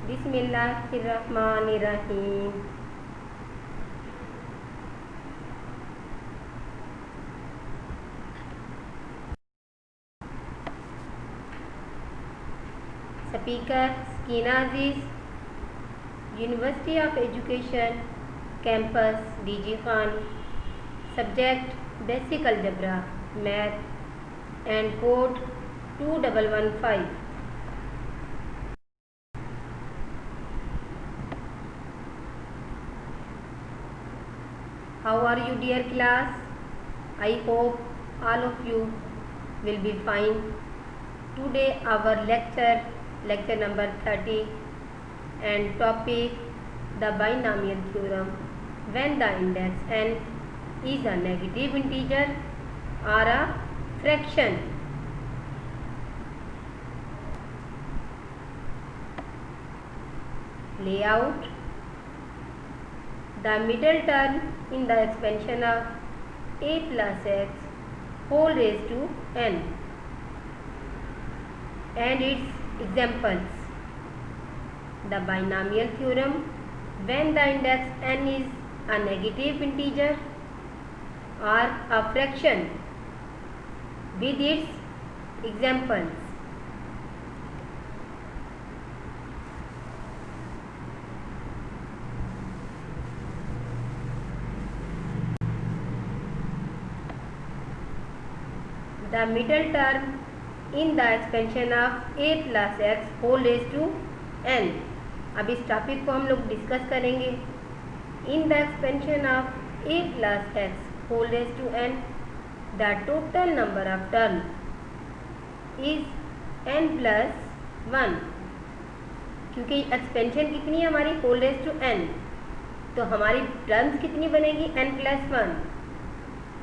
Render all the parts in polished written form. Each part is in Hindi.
बिस्मिल्लाहिर्रहमानिर्रहीम। Speaker Sakina Aziz, university of education, campus DG Khan. Subject basic algebra, math and code 2115। How are you, dear class? I hope all of you will be fine. Today our lecture number 30, and topic the binomial theorem. When the index n is a negative integer or a fraction. Layout: the middle term in the expansion of a plus x whole raised to n and its examples. The binomial theorem: when the index n is a negative integer or a fraction, with its examples. The middle term in the expansion of a plus x whole raised to n. अब इस टॉपिक को हम लोग डिस्कस करेंगे। इन the expansion of a plus x whole raised to n, the total number of term is n plus 1। क्योंकि एक्सपेंशन कितनी है हमारी, whole raised to n, तो हमारी टर्म्स कितनी बनेगी, n plus 1।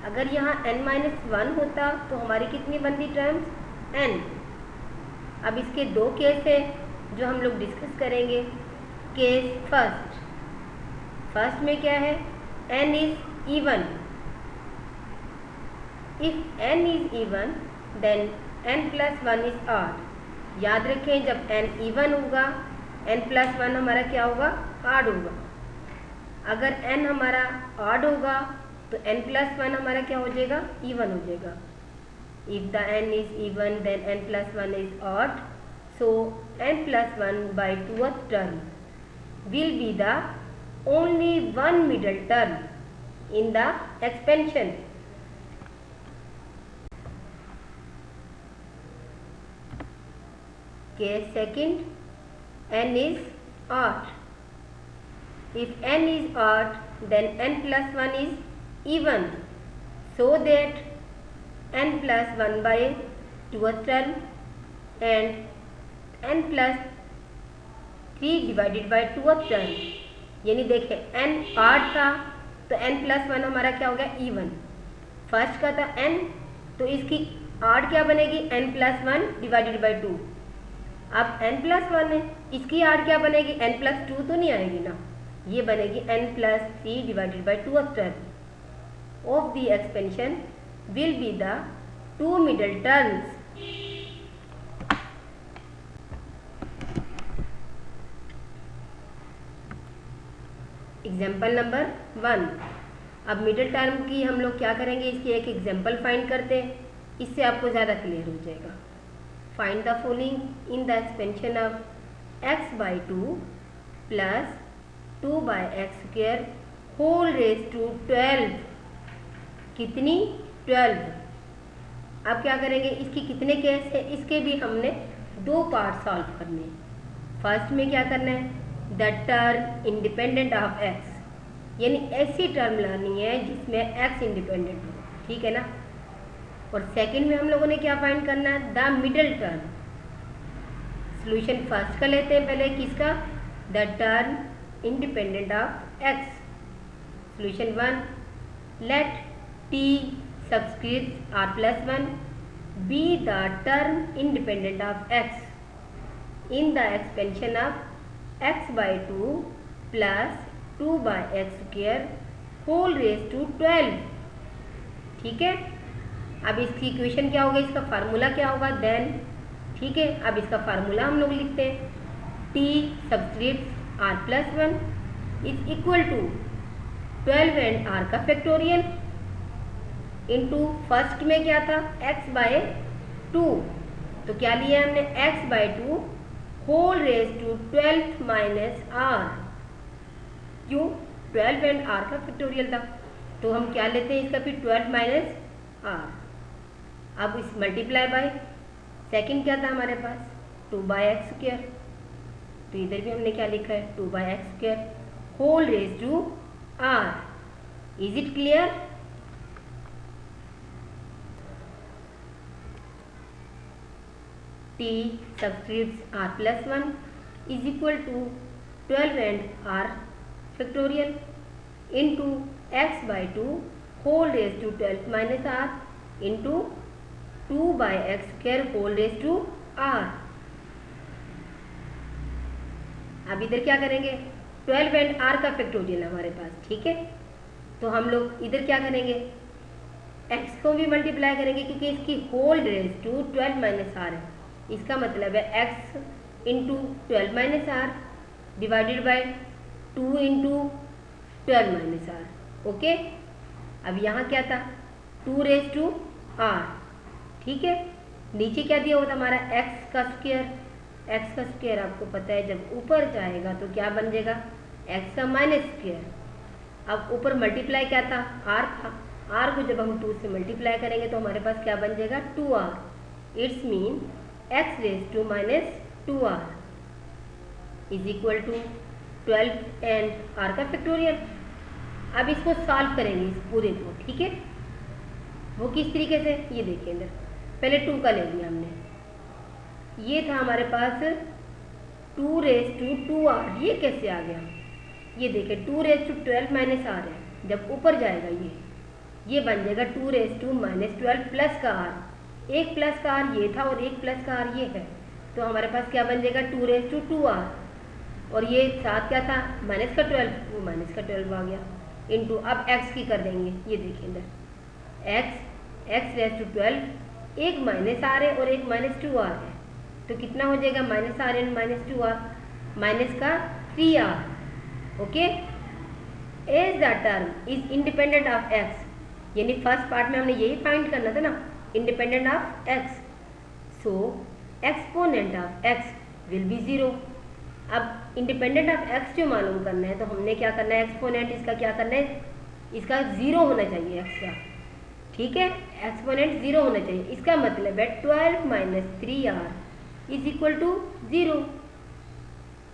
अगर यहाँ n minus 1 होता तो हमारी कितनी बनती टर्म्स, n। अब इसके दो केस है जो हम लोग डिस्कस करेंगे। केस फर्स्ट में क्या है, n is even. If n is even then n plus 1 is odd. याद रखें, जब n इवन होगा n plus 1 हमारा क्या होगा, ऑड होगा। अगर n हमारा ऑड होगा तो n plus 1 हमारा क्या हो जाएगा, इवन हो जाएगा। If the n is even then n plus 1 is odd, so n plus 1 by 2th term will be the only one middle term in the expansion. Case second, n is odd. If n is odd, then n plus 1 is even, so that n plus 1 by 2th term and n plus 3 divided by 2th term। यानी देखें n ऑड था तो n plus 1 हमारा क्या हो गया, इवन। फर्स्ट का था n, तो इसकी ऑड क्या बनेगी, n plus 1 divided by 2। अब n plus 1 है, इसकी ऑड क्या बनेगी, n plus 2 तो नहीं आएगी ना, ये बनेगी n plus 3 divided by 2th term of the expansion will be the two middle terms. Example number 1। अब मिडिल टर्म की हम लोग क्या करेंगे, इसकी एक एग्जाम्पल फाइंड करते हैं, इससे आपको ज़्यादा क्लियर हो जाएगा। Find the following in the expansion of x by 2 plus 2 by x square whole raised to 12। कितनी, 12। अब क्या करेंगे, इसकी कितने केस है, इसके भी हमने दो पार्ट सॉल्व करने हैं। फर्स्ट में क्या करना है, the term independent of x, यानी ऐसी टर्म लानी है जिसमें x इंडिपेंडेंट हो, ठीक है ना। और सेकंड में हम लोगों ने क्या फाइंड करना है, the middle term. Solution first का लेते हैं पहले, किसका, the term independent of x। Solution 1, let t subscript r plus 1 be the term independent of x in the expansion of x by 2 plus 2 by x square whole raised to 12। ठीक है। अब इसकी इक्वेशन क्या होगा, इसका फार्मूला क्या होगा, देन। ठीक है, अब इसका फार्मूला हम लोग लिखते हैं। T subscript R plus 1 is equal to 12 and R का फैक्टोरियल इंटू फर्स्ट में क्या था x बाय 2, तो क्या लिया हमने x by 2 whole raise to 12 minus R, क्यों 12 एंड आर का फैक्टोरियल था, तो हम क्या लेते हैं इसका फिर 12 माइनस आर। अब इस मल्टीप्लाई बाय सेकंड क्या था हमारे पास 2 बाय एक्स स्क्वायर, तो इधर भी हमने क्या लिखा है 2 by X square whole raise to R. Is it clear? T subscript R plus 1 is equal to 12 and R factorial into X by 2 whole raise to 12 minus R into 2 by x square whole raise to are. अब इधर क्या करेंगे 12 एंड आर का फैक्टोरियल हमारे पास, ठीक है, तो हम लोग इधर क्या करेंगे x को भी मल्टीप्लाई करेंगे क्योंकि इसकी whole raise to 12 minus R है, इसका मतलब है x into 12 minus R divided by 2 into 12 minus R. Okay, अब यहाँ क्या था 2 रेज टू आर, ठीक है, नीचे क्या दिया हुआ था हमारा x का स्क्वायर। x का स्क्वायर आपको पता है जब ऊपर जाएगा तो क्या बन जाएगा x का माइनस स्क्वायर। अब ऊपर मल्टीप्लाई क्या था r था, r को जब हम 2 से मल्टीप्लाई करेंगे तो हमारे पास क्या बन जाएगा 2r। It's mean x raise to minus 2r is equal to 12 and r का फैक्टोरियल। अब इसको सॉल्व करेंगे इस पूरे को, ठीक है, वो किस तरीके से ये देखिए इधर पहले 2 का ले लिया हमने, ये था हमारे पास 2 रेज टू 2r, ये कैसे आ गया ये देखिए 2 रेज टू 12 माइनस आर है, जब ऊपर जाएगा ये बन जाएगा 2 रेज टू माइनस 12 प्लस का r, एक प्लस का r ये था और एक प्लस का r ये है, तो हमारे पास क्या बन जाएगा 2 रेज टू 2r, और ये साथ क्या था माइनस का 12, वो माइनस का 12 आ गया इंटू अब x की कर देंगे, ये देखिए इधर x रेज टू 12, एक माइनस आर है और एक माइनस 2r है, तो कितना हो जाएगा minus R and minus 2r minus का 3r। Okay, as the term is independent of x, यानी फर्स्ट पार्ट में हमने यही फाइंड करना था ना independent of x, so exponent of x will be 0। अब इंडिपेंडेंट ऑफ x जो मालूम करना है तो हमने क्या करना है एक्सपोनेंट इसका क्या करना है, इसका 0 होना चाहिए x का, ठीक है, एक्सपोनेंट 0 होना चाहिए, इसका मतलब है 12 minus 3r is equal to 0।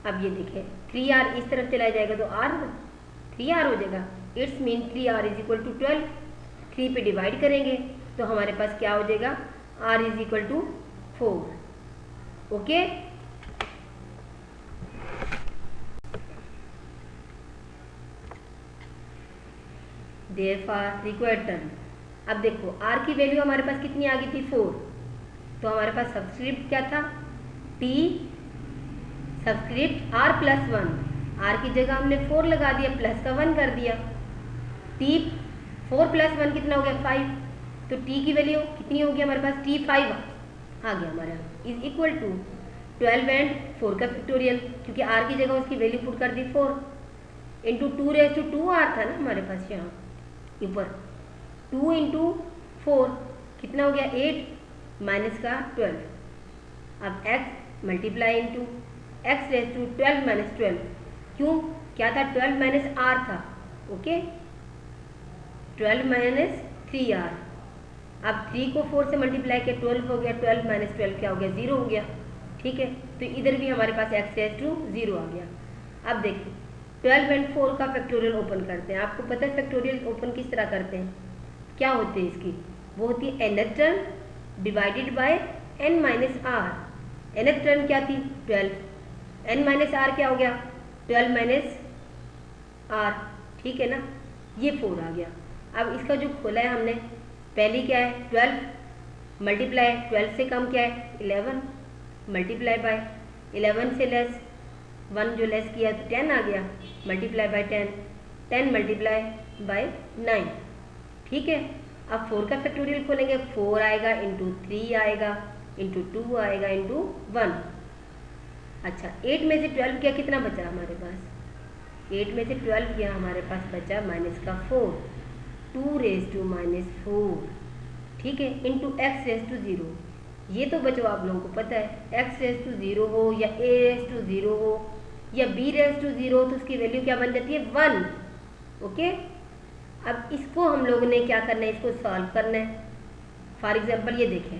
अब ये देखिए 3r इस तरफ चला जाएगा तो r 3r हो जाएगा, it's mean 3r is equal to 12, 3 पे डिवाइड करेंगे तो हमारे पास क्या हो जाएगा r is equal to 4। Okay, therefore required term, अब देखो r की वैल्यू हमारे पास कितनी आ गई थी 4, तो हमारे पास सबस्क्रिप्ट क्या था t subscript r plus 1, r की जगह हमने 4 लगा दिया प्लस का 1 कर दिया, t 4 प्लस 1 कितना हो गया 5, तो t की वैल्यू कितनी होगी हमारे पास t 5 आ गया हमारा इज इक्वल टू 12 एंड 4 का फैक्टोरियल, क्योंकि r की जगह उसकी वैल्यू पुट कर दी 4 इंटू 2 रेज टू 2r था ना हमारे पास यहाँ ऊपर, 2 इंटू 4 कितना हो गया 8 माइनस का 12, अब x multiply into x raise to 12 minus 12, क्यों क्या था 12 माइनस r था, ओके 12 माइनस 3r, अब 3 को 4 से मल्टीप्लाई किया 12 हो गया, 12 माइनस 12 क्या हो गया 0 हो गया, ठीक है, तो इधर भी हमारे पास x रेज टू 0 आ गया। अब देखिए 12 एंड 4 का फैक्टोरियल ओपन करते हैं, आपको पता है फैक्टोरियल ओपन किस तरह करते हैं, क्या होती है इसकी, वो होती है nth term divided by n minus r, nth term क्या थी 12, n माइनस r क्या हो गया 12 माइनस r, ठीक है ना, ये 4 आ गया। अब इसका जो खोला है हमने पहली क्या है 12 मल्टीप्लाई 12 से कम क्या है 11 मल्टीप्लाई बाय 11 से लेस 1 जो लेस किया तो 10 आ गया, मल्टीप्लाई बाय 10, 10 मल्टीप्लाई बाय 9, ठीक है। अब 4 का फैक्टोरियल खोलेंगे 4 आएगा इंटू 3 आएगा इंटू 2 आएगा इंटू 1। अच्छा 8 में से 12 गया, कितना बचा हमारे पास? 8 में से 12 गया, हमारे पास बचा माइनस का 4, 2 रेज टू माइनस 4, ठीक है, इंटू एक्स रेज टू 0। ये तो बच्चों आप लोगों को पता है, एक्स रेज टू 0 हो या ए रेज टू 0 हो या बी रेज टू 0 हो तो उसकी वैल्यू क्या बन जाती है? 1। ओके, अब इसको हम लोगों ने क्या करना है, इसको सॉल्व करना है। फॉर एग्जाम्पल ये देखें,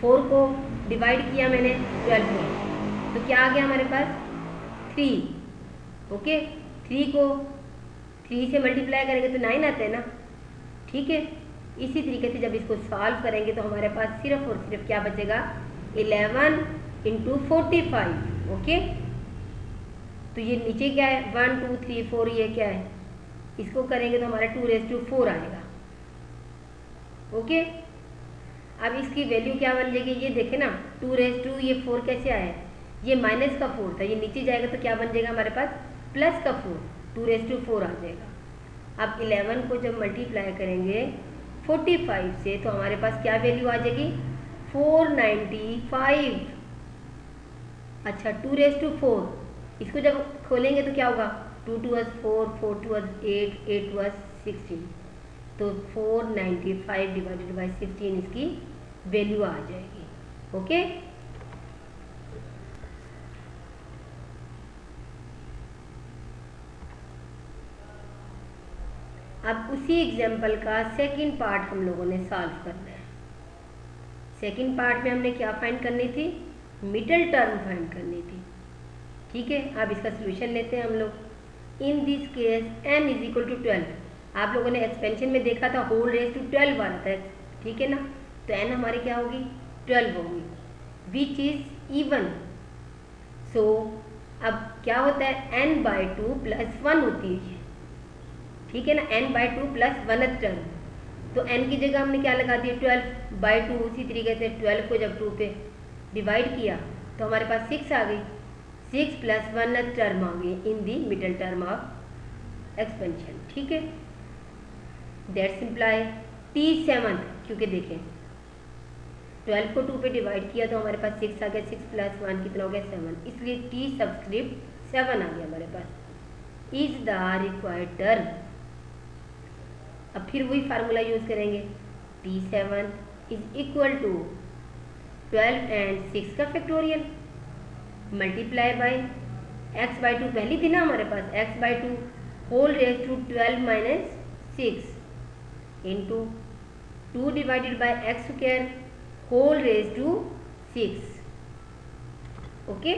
4 को डिवाइड किया मैंने 12 में, तो क्या आ गया हमारे पास? 3। ओके, 3 को 3 से मल्टीप्लाई करेंगे तो 9 आता है ना, ठीक है। इसी तरीके से जब इसको सॉल्व करेंगे तो हमारे पास सिर्फ और सिर्फ क्या बचेगा? 11 इंटू 45। ओके, तो ये नीचे क्या है? 1 2 3 4, ये क्या है? इसको करेंगे तो हमारा 2 रेज टू 4 आएगा। ओके, अब इसकी वैल्यू क्या बन जाएगी? ये देखें ना, 2 रेज टू ये 4 कैसे आया? ये माइनस का 4 था, ये नीचे जाएगा तो क्या बन जाएगा हमारे पास? प्लस का 4, 2 रेज टू 4 आ जाएगा। अब 11 को जब मल्टीप्लाई करेंगे 45 से तो हमारे पास क्या वैल्यू आ जाएगी? 495। अच्छा 2 रेज टू 4, इसको जब खोलेंगे तो क्या होगा? 2 2 4, 4 2 8, 8 2 16, तो 495 डिवाइडेड बाई 16 इसकी वैल्यू आ जाएगी। ओके, अब उसी एग्जाम्पल का सेकंड पार्ट हम लोगों ने सॉल्व करना है। सेकंड पार्ट में हमने क्या फाइंड करनी थी? मिडल टर्म फाइंड करनी थी, ठीक है। अब इसका सोल्यूशन लेते हैं हम लोग। In this case n is equal to 12। आप लोगों ने एक्सपेंशन में देखा था होल रेज टू 12 वाला था, ठीक है ना, तो n हमारी क्या होगी? 12 होगी, विच इज इवन। सो अब क्या होता है? n बाई 2 प्लस 1 होती है, ठीक है ना, n by 2 plus 1th term. तो n की जगह हमने क्या लगा दिया? 12 बाई 2। उसी तरीके से 12 को जब 2 पे डिवाइड किया तो हमारे पास 6 आ गई, 6 प्लस 1th टर्म आ गई इन the middle term of expansion, ठीक है। दैट्स इम्प्लाई T7, क्योंकि देखें 12 को 2 पे डिवाइड किया तो हमारे पास 6 आ गया, 6 प्लस 1 कितना हो गया? 7, इसलिए T सबस्क्रिप्ट 7 आ गया हमारे पास। Is the required term. अब फिर वही फार्मूला यूज करेंगे, T7 is equal to 12 and 6 का factorial multiply by x by 2 पहली थी ना हमारे पास, x by 2 whole raise to 12 minus 6 into 2 divided by X square whole raise to 6। Okay,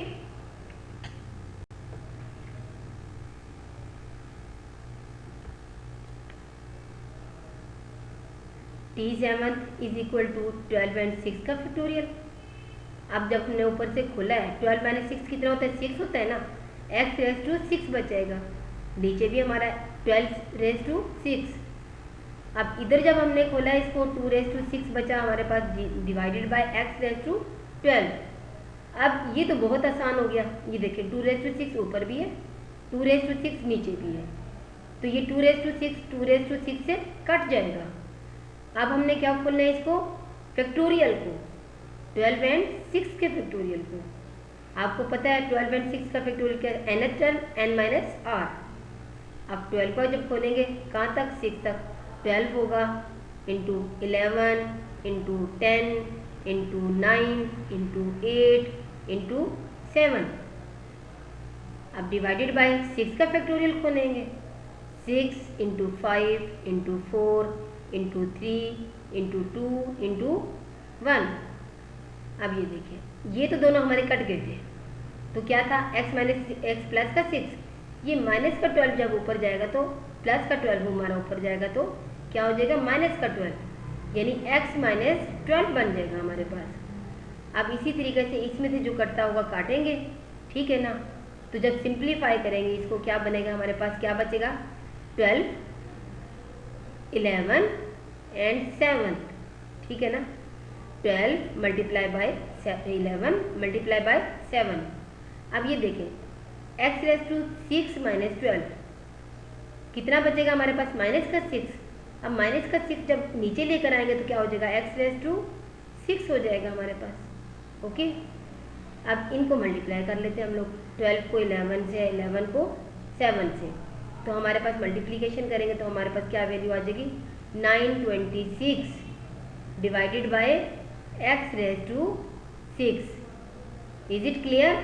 T7 is equal to 12 and 6 का फैक्टोरियल। अब जब हमने ऊपर से खोला है 12 माइनस 6 कितना होता है? 6 होता है ना, x रेज टू 6 बचेगा, नीचे भी हमारा 12 रेज टू 6। अब इधर जब हमने खोला है इसको 2 रेज टू 6 बचा हमारे पास divided by x raise to 12। अब ये तो बहुत आसान हो गया, ये देखिए 2 रेज टू 6 ऊपर भी है, 2 रेज टू 6 नीचे भी है, तो ये 2 रेज टू 6 2 रेज टू 6 से कट जाएगा। अब हमने क्या खोलना है इसको? फैक्टोरियल को, 12 एंड 6 के फैक्टोरियल को। आपको पता है 12 एंड 6 का फैक्टोरियल क्या है? nth term n minus r। अब 12 को जब खोलेंगे कहाँ तक? 6 तक, 12 होगा into 11 into 10 into 9 into 8 into 7। अब डिवाइडेड बाय 6 का फैक्टोरियल खोलेंगे, 6 into 5 into 4 into 3 into 2 into 1। अब ये देखिए, ये तो दोनों हमारे कट गए थे, तो क्या था? x माइनस एक्स प्लस का 6, ये माइनस का 12 जब ऊपर जाएगा तो प्लस का 12 हमारा ऊपर जाएगा तो क्या हो जाएगा? माइनस का 12, यानी x माइनस 12 बन जाएगा हमारे पास। अब इसी तरीके से इसमें से जो कटता होगा काटेंगे, ठीक है ना, तो जब सिंप्लीफाई करेंगे इसको क्या बनेगा हमारे पास? क्या बचेगा? 12 11 एंड 7, ठीक है ना, 12 मल्टीप्लाई बाय 11 मल्टीप्लाई बाय 7। अब ये देखें x रेज टू 6 माइनस 12 कितना बचेगा हमारे पास? माइनस का 6। अब माइनस का 6 जब नीचे लेकर आएंगे तो क्या हो जाएगा? x रेज टू 6 हो जाएगा हमारे पास। ओके, अब इनको मल्टीप्लाई कर लेते हैं हम लोग, 12 को 11 से, 11 को 7 से, तो हमारे पास मल्टीप्लीकेशन करेंगे तो हमारे पास क्या वैल्यू आ जाएगी, 926 divided by x raise to 6। Is it clear?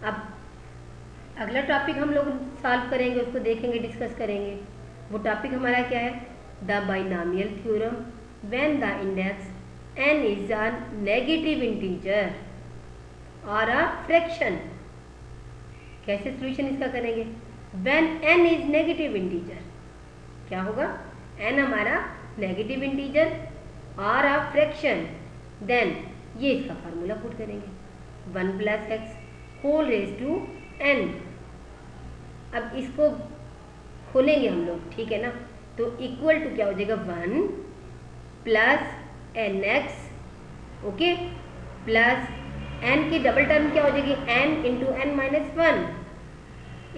अब अगला टॉपिक हम लोग सॉल्व करेंगे, उसको देखेंगे, डिस्कस करेंगे। वो टॉपिक हमारा क्या है, the binomial theorem when the index n is a negative integer और अ फ्रैक्शन। कैसे सॉल्यूशन इसका करेंगे, when n is negative integer, क्या होगा, n हमारा नेगेटिव इंटीजर और अ फ्रैक्शन, देन ये इसका फार्मूला पुट करेंगे, 1 plus x whole raise to n। अब इसको खोलेंगे हम लोग, ठीक है ना, तो इक्वल टू क्या हो जाएगा, 1 plus N X, okay, plus n की डबल टर्म क्या हो जाएगी, n into N minus 1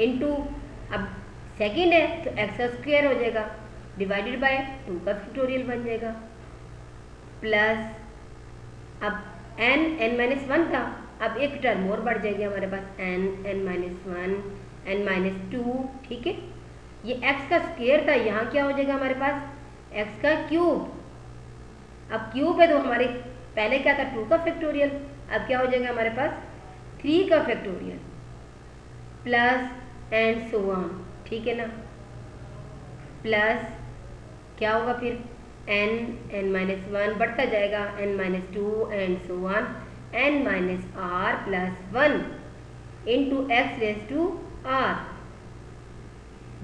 into, अब सेकेंड है तो एक्स का स्क्वायर हो जाएगा डिवाइडेड बाय 2 का फैक्टोरियल बन जाएगा, प्लस अब n माइनस 1 था, अब एक टर्म और बढ़ जाएगी हमारे पास, n माइनस 1 n माइनस 2, ठीक है। ये x का स्क्वायर था, यहाँ क्या हो जाएगा हमारे पास, x का क्यूब। अब क्यूब है तो हमारे पहले क्या था, 2 का फैक्टोरियल, अब क्या हो जाएगा हमारे पास 3 का factorial, plus and so on, ठीक है ना, प्लस क्या होगा फिर n माइनस 1 बढ़ता जाएगा, n minus 2 and so on, n minus r plus 1 into x raise to r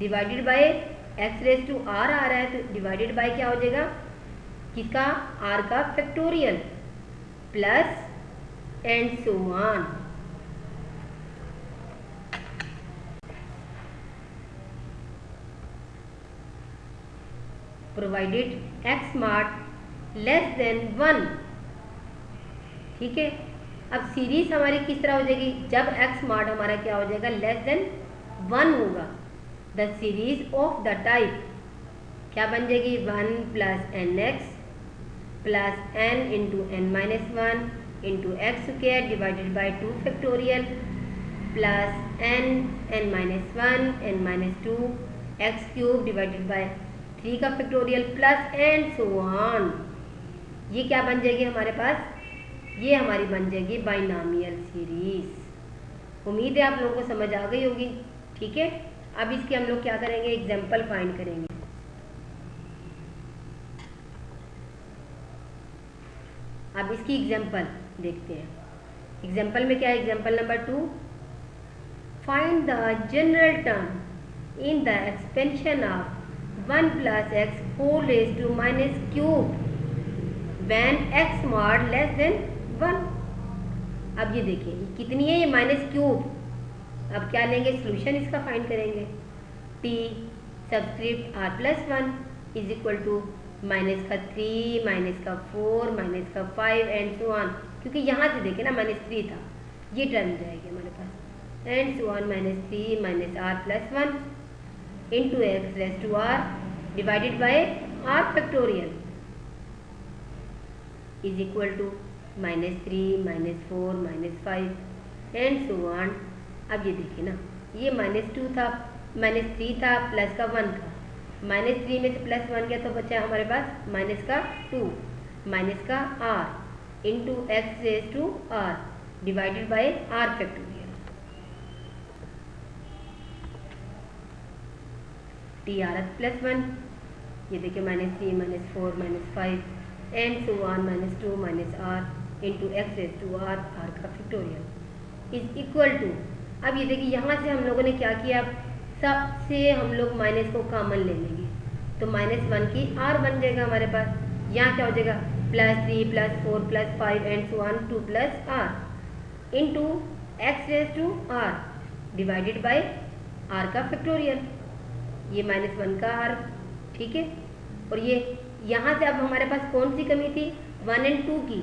divided by x raise to r आ रहा है तो डिवाइडेड बाय क्या हो जाएगा, किसका, r का factorial, plus and so on. Provided x smart less than 1, ठीक है। अब सीरीज हमारी किस तरह हो जाएगी, जब x स्मार्ट हमारा क्या हो जाएगा, लेस देन 1 होगा, the series of the type क्या बन जाएगी, 1 plus N x plus n into N minus 1 into x square divided by 2 factorial, plus n minus 1 n minus 2 x cube divided by 3 का factorial, plus and so on. ये क्या बन जाएगी हमारे पास, ये हमारी बन जाएगी बाइनॉमियल सीरीज। उम्मीद है आप लोगों को समझ आ गई होगी, ठीक है। अब इसके हम लोग क्या करेंगे, एग्जाम्पल फाइंड करेंगे। अब इसकी एग्जाम्पल देखते हैं। एग्जाम्पल में क्या है, example number 2, find the general term in the expansion of 1 plus x whole raise to minus cube when x mod less than 1। अब ये देखिए कितनी है, ये माइनस क्यूब। अब क्या लेंगे, सोल्यूशन इसका फाइंड करेंगे, t subscript r plus 1 is equal to minus का 3 माइनस का 4 माइनस का 5 एंड सो ऑन, क्योंकि यहाँ से देखे ना माइनस 3 था, ये टर्म जाएगी हमारे पास, and so on minus 3 minus r plus 1 into x raise to r divided by r factorial is equal to minus 3 minus 4 minus 5 and so on. अब ये देखिए ना, ये माइनस 2 था, माइनस 3 था, प्लस का 1 था, माइनस 3 में से प्लस 1 गया तो बचा हमारे पास माइनस का 2 माइनस का r into x raise to r divided by r factorial, t r plus 1, ये देखिए minus 3 minus 4 minus 5 and so on minus 2 minus r into x raise to r का फैक्टोरियल इज इक्वल टू। अब ये देखिए यहाँ से हम लोगों ने क्या किया, सबसे हम लोग माइनस को कॉमन ले लेंगे तो माइनस 1 की r बन जाएगा हमारे पास, यहाँ क्या हो जाएगा plus 3 plus 4 plus 5 and so on 2 plus r into x raise to r divided by r का फैक्टोरियल, ये माइनस 1 का r, ठीक है। और ये यहाँ से अब हमारे पास कौन सी कमी थी, 1 एंड 2 की,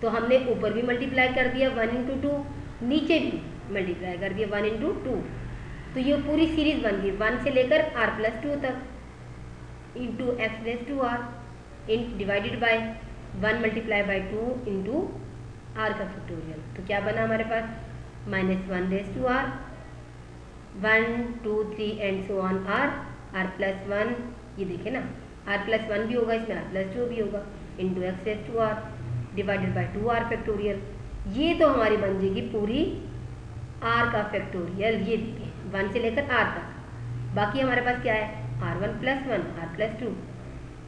तो हमने ऊपर भी मल्टीप्लाई कर दिया 1 इंटू 2, नीचे भी मल्टीप्लाई कर दिया 1 इंटू 2, तो ये पूरी सीरीज बन गई 1 से लेकर r प्लस 2 तक। Into x raise to r in divided by 1 multiply by 2 into r का फैक्टोरियल। तो क्या बना हमारे पास -1 raise to r 1 2 3 and so on r plus 1, ये देखे ना आर प्लस 1 भी होगा इसमें, आर प्लस 2 भी होगा, into x raise to r divided by 2 r factorial. ये तो हमारी बन जाएगी पूरी आर का फैक्टोरियल, ये देखिए 1 से लेकर आर तक। बाकी हमारे पास क्या है r1 प्लस 1 आर प्लस 2,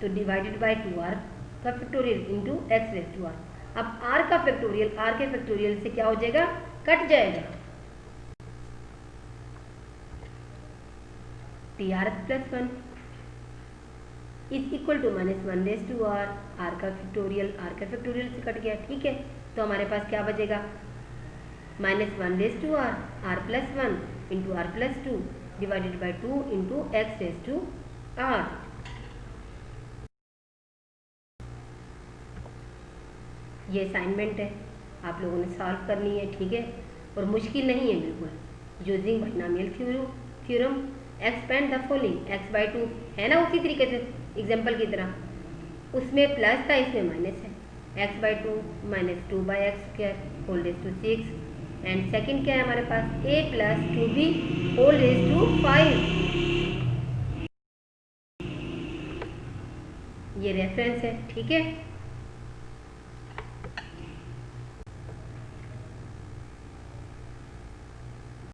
तो डिवाइडेड बाय 2r का factorial into x raise to are. अब r का फैक्टोरियल आर के फैक्टोरियल से क्या हो जाएगा, कट जाएगा, tr प्लस 1 is equal to -1 raise to r, r का फैक्टोरियल से कट गया, ठीक है। तो हमारे पास क्या बचेगा -1 raise to r plus 1 into r plus 2 divided by 2 into x raise to r. ये असाइनमेंट है, आप लोगों ने सॉल्व करनी है, ठीक है, और मुश्किल नहीं है बिल्कुल। Using binomial theorem expand the following x by 2 है ना, उसी तरीके से एग्जाम्पल की तरह, उसमें प्लस था इसमें माइनस है, x by 2 minus 2 by x square whole raise to 6 and second क्या है हमारे पास a plus 2b whole raise to 5। ये रेफरेंस है, ठीक है।